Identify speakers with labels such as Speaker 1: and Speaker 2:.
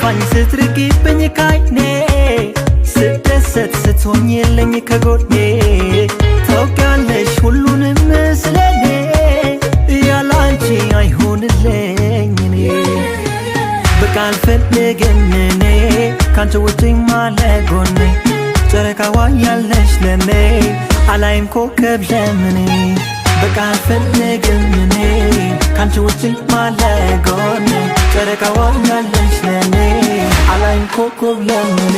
Speaker 1: ሲከፋኝ ስትርቂብኝ ካይኔ ስደሰት ስትሆኝልኝ ከጎኔ ታውቂያለሽ ሁሉንም ስለኔ ያላንቺ አይሆንልኝ እኔ በቃ አልፈልግም እኔ ካንቺ ውጪ ማለጎኔ ጨረቃዋ ያለሽ ለኔ አላይም ኮከብ ለምኔ በቃ አልፈልግም እኔ ካንቺ ውጪ ማለጎኔ ጨረቃዋ ያለሽ ለኔ አላይም ኮከብ ለምኔ